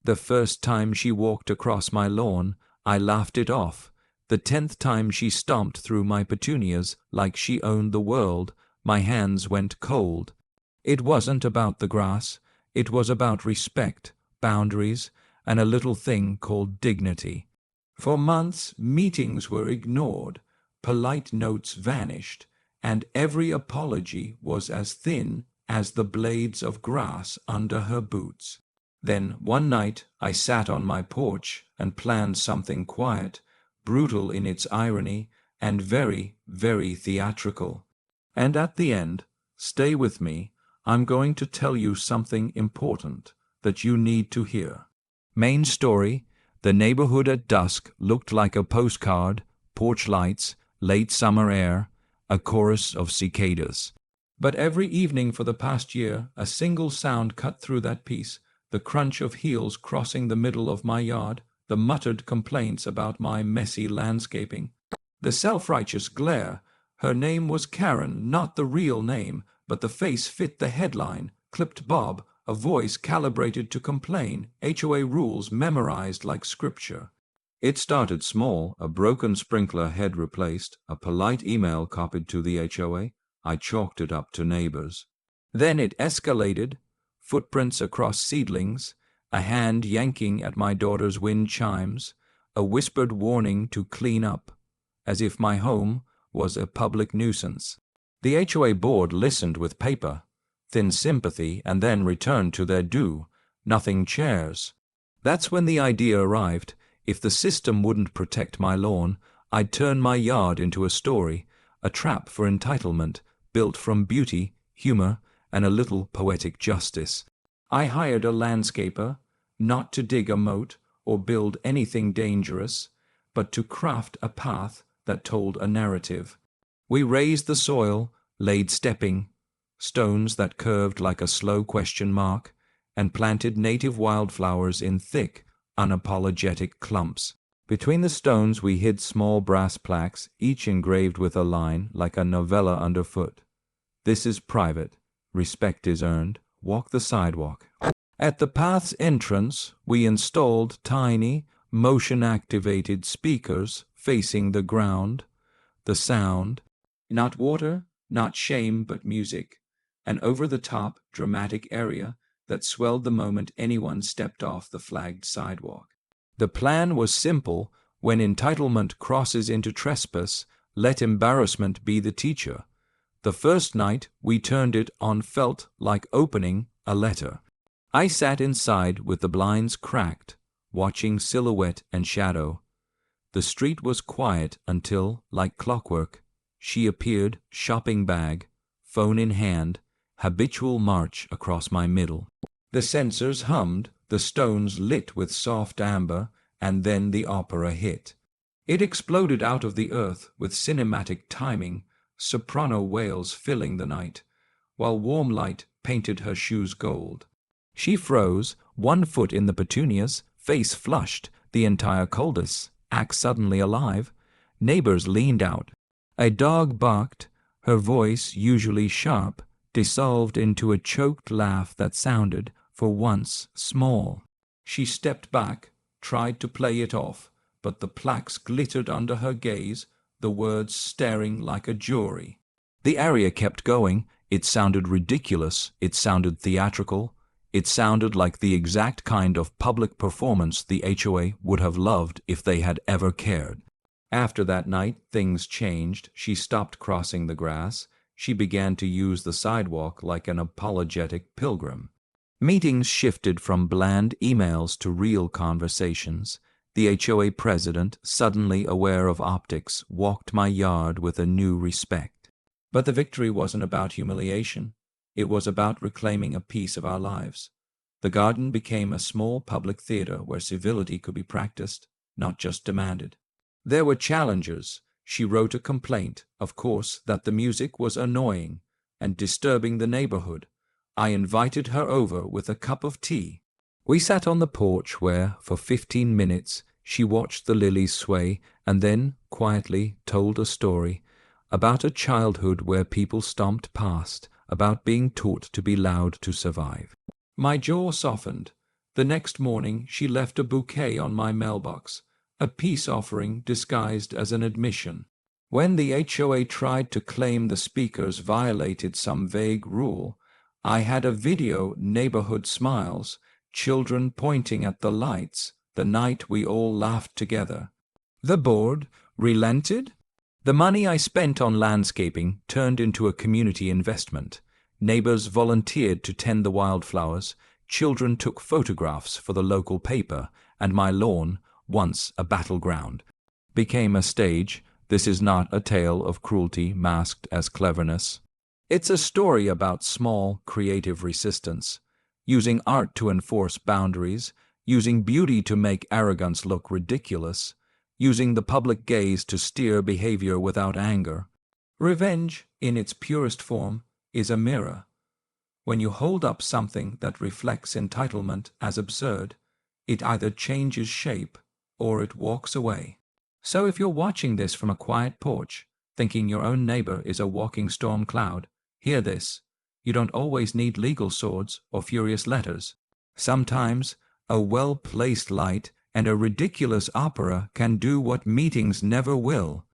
The first time she walked across my lawn, I laughed it off. The 10th time she stomped through my petunias like she owned the world, my hands went cold. It wasn't about the grass. It was about respect, boundaries, and a little thing called dignity. For months, meetings were ignored, polite notes vanished, and every apology was as thin as the blades of grass under her boots. Then, one night, I sat on my porch and planned something quiet, brutal in its irony, and very, very theatrical. And at the end, stay with me, I'm going to tell you something important that you need to hear. Main story: the neighborhood at dusk looked like a postcard, porch lights, late summer air, a chorus of cicadas. But every evening for the past year, a single sound cut through that peace: the crunch of heels crossing the middle of my yard, the muttered complaints about my messy landscaping, the self-righteous glare. Her name was Karen, not the real name, but the face fit the headline, clipped bob, a voice calibrated to complain, HOA rules memorized like scripture. It started small, a broken sprinkler head replaced, a polite email copied to the HOA. I chalked it up to neighbors. Then it escalated, footprints across seedlings, a hand yanking at my daughter's wind chimes, a whispered warning to clean up, as if my home was a public nuisance. The HOA board listened with paper, thin sympathy, and then returned to their due. Nothing chairs. That's when the idea arrived. If the system wouldn't protect my lawn, I'd turn my yard into a story, a trap for entitlement, built from beauty, humor, and a little poetic justice. I hired a landscaper, not to dig a moat or build anything dangerous, but to craft a path that told a narrative. We raised the soil, laid stepping stones that curved like a slow question mark, and planted native wildflowers in thick, unapologetic clumps. Between the stones we hid small brass plaques, each engraved with a line like a novella underfoot. This is private. Respect is earned. Walk the sidewalk. At the path's entrance, we installed tiny, motion-activated speakers facing the ground. The sound, not water, not shame, but music, an over-the-top, dramatic area that swelled the moment anyone stepped off the flagged sidewalk. The plan was simple: when entitlement crosses into trespass, let embarrassment be the teacher. The first night we turned it on felt like opening a letter. I sat inside with the blinds cracked, watching silhouette and shadow. The street was quiet until, like clockwork, she appeared, shopping bag, phone in hand, habitual march across my middle. The sensors hummed, the stones lit with soft amber, and then the opera hit. It exploded out of the earth with cinematic timing, soprano wails filling the night, while warm light painted her shoes gold. She froze, 1 foot in the petunias, face flushed, the entire cul-de-sac suddenly alive. Neighbors leaned out. A dog barked, her voice, usually sharp, dissolved into a choked laugh that sounded, for once, small. She stepped back, tried to play it off, but the plaques glittered under her gaze, the words staring like a jury. The aria kept going. It sounded ridiculous. It sounded theatrical. It sounded like the exact kind of public performance the HOA would have loved if they had ever cared. After that night, things changed. She stopped crossing the grass. She began to use the sidewalk like an apologetic pilgrim. Meetings shifted from bland emails to real conversations. The HOA president, suddenly aware of optics, walked my yard with a new respect. But the victory wasn't about humiliation. It was about reclaiming a piece of our lives. The garden became a small public theater where civility could be practiced, not just demanded. There were challengers. She wrote a complaint, of course, that the music was annoying and disturbing the neighborhood. I invited her over with a cup of tea. We sat on the porch where, for 15 minutes, she watched the lilies sway and then, quietly, told a story about a childhood where people stomped past, about being taught to be loud to survive. My jaw softened. The next morning she left a bouquet on my mailbox, a peace offering disguised as an admission. When the HOA tried to claim the speakers violated some vague rule, I had a video, neighborhood smiles, children pointing at the lights, the night we all laughed together. The board relented? The money I spent on landscaping turned into a community investment. Neighbors volunteered to tend the wildflowers, children took photographs for the local paper, and my lawn, once a battleground, became a stage. This is not a tale of cruelty masked as cleverness. It's a story about small, creative resistance, using art to enforce boundaries, using beauty to make arrogance look ridiculous, using the public gaze to steer behavior without anger. Revenge, in its purest form, is a mirror. When you hold up something that reflects entitlement as absurd, it either changes shape or it walks away. So if you're watching this from a quiet porch, thinking your own neighbor is a walking storm cloud, hear this. You don't always need legal swords or furious letters. Sometimes a well-placed light and a ridiculous opera can do what meetings never will.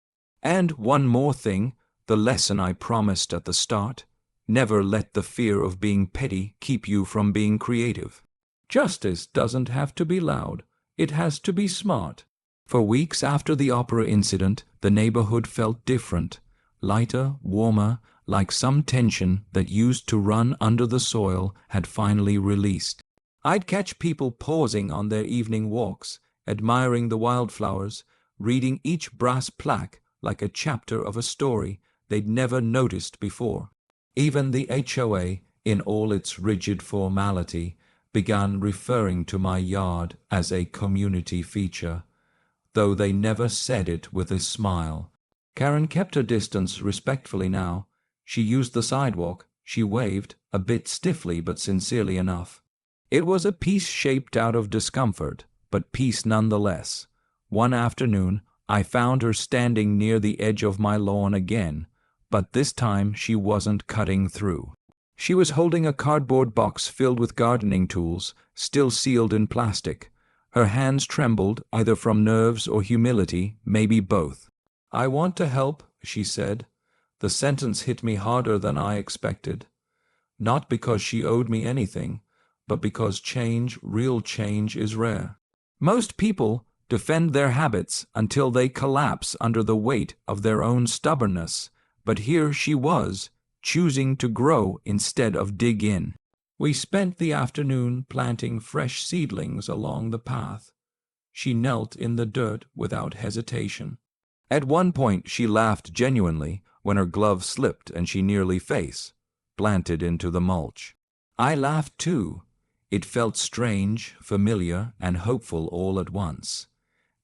And one more thing, the lesson I promised at the start: never let the fear of being petty keep you from being creative. Justice doesn't have to be loud, it has to be smart. For weeks after the opera incident, the neighborhood felt different, lighter, warmer, like some tension that used to run under the soil had finally released. I'd catch people pausing on their evening walks, admiring the wildflowers, reading each brass plaque like a chapter of a story they'd never noticed before. Even the HOA, in all its rigid formality, began referring to my yard as a community feature, though they never said it with a smile. Karen kept her distance respectfully now. She used the sidewalk. She waved, a bit stiffly but sincerely enough. It was a peace shaped out of discomfort, but peace nonetheless. One afternoon, I found her standing near the edge of my lawn again, but this time she wasn't cutting through. She was holding a cardboard box filled with gardening tools, still sealed in plastic. Her hands trembled, either from nerves or humility, maybe both. "I want to help," she said. The sentence hit me harder than I expected. Not because she owed me anything, but because change, real change, is rare. Most people defend their habits until they collapse under the weight of their own stubbornness, but here she was, choosing to grow instead of dig in. We spent the afternoon planting fresh seedlings along the path. She knelt in the dirt without hesitation. At one point she laughed genuinely when her glove slipped and she nearly planted into the mulch. I laughed too. It felt strange, familiar, and hopeful all at once.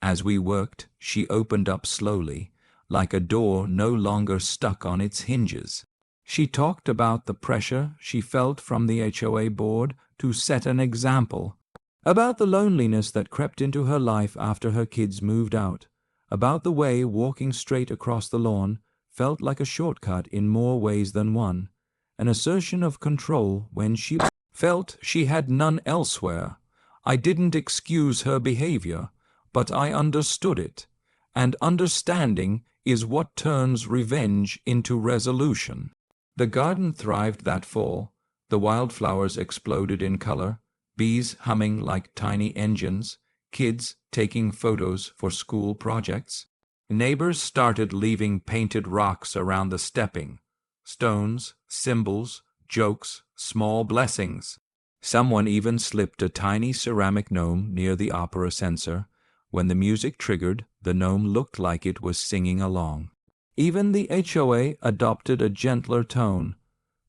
As we worked, she opened up slowly, like a door no longer stuck on its hinges. She talked about the pressure she felt from the HOA board to set an example, about the loneliness that crept into her life after her kids moved out, about the way walking straight across the lawn felt like a shortcut in more ways than one, an assertion of control when she felt she had none elsewhere. I didn't excuse her behavior, but I understood it, and understanding is what turns revenge into resolution. The garden thrived that fall. The wildflowers exploded in color, bees humming like tiny engines, kids taking photos for school projects. Neighbors started leaving painted rocks around the stepping, stones, symbols, jokes, small blessings. Someone even slipped a tiny ceramic gnome near the opera censor. When the music triggered, the gnome looked like it was singing along. Even the HOA adopted a gentler tone.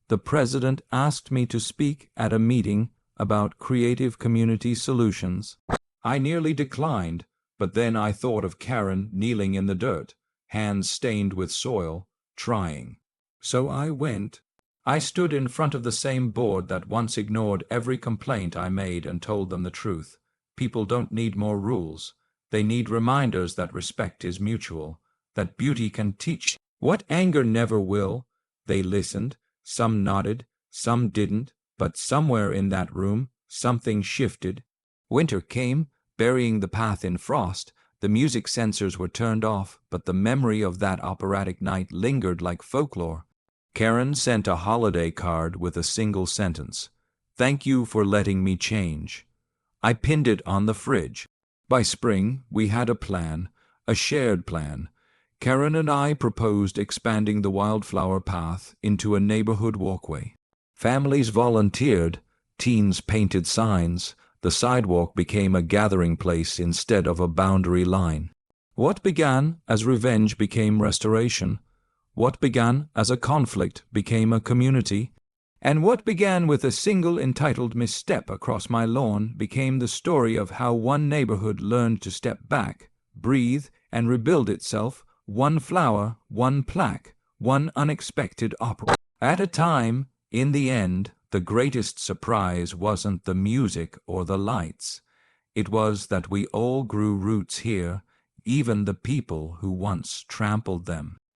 The president asked me to speak at a meeting about creative community solutions. I nearly declined, but then I thought of Karen kneeling in the dirt, hands stained with soil, trying. So I went. I stood in front of the same board that once ignored every complaint I made and told them the truth. People don't need more rules. They need reminders that respect is mutual, that beauty can teach what anger never will. They listened. Some nodded, some didn't, but somewhere in that room, something shifted. Winter came, burying the path in frost. The music sensors were turned off, but the memory of that operatic night lingered like folklore. Karen sent a holiday card with a single sentence. "Thank you for letting me change." I pinned it on the fridge. By spring, we had a plan, a shared plan. Karen and I proposed expanding the wildflower path into a neighborhood walkway. Families volunteered, teens painted signs. The sidewalk became a gathering place instead of a boundary line. What began as revenge became restoration. What began as a conflict became a community. And what began with a single entitled misstep across my lawn became the story of how one neighborhood learned to step back, breathe, and rebuild itself, one flower, one plaque, one unexpected opera at a time. In the end, the greatest surprise wasn't the music or the lights. It was that we all grew roots here, even the people who once trampled them.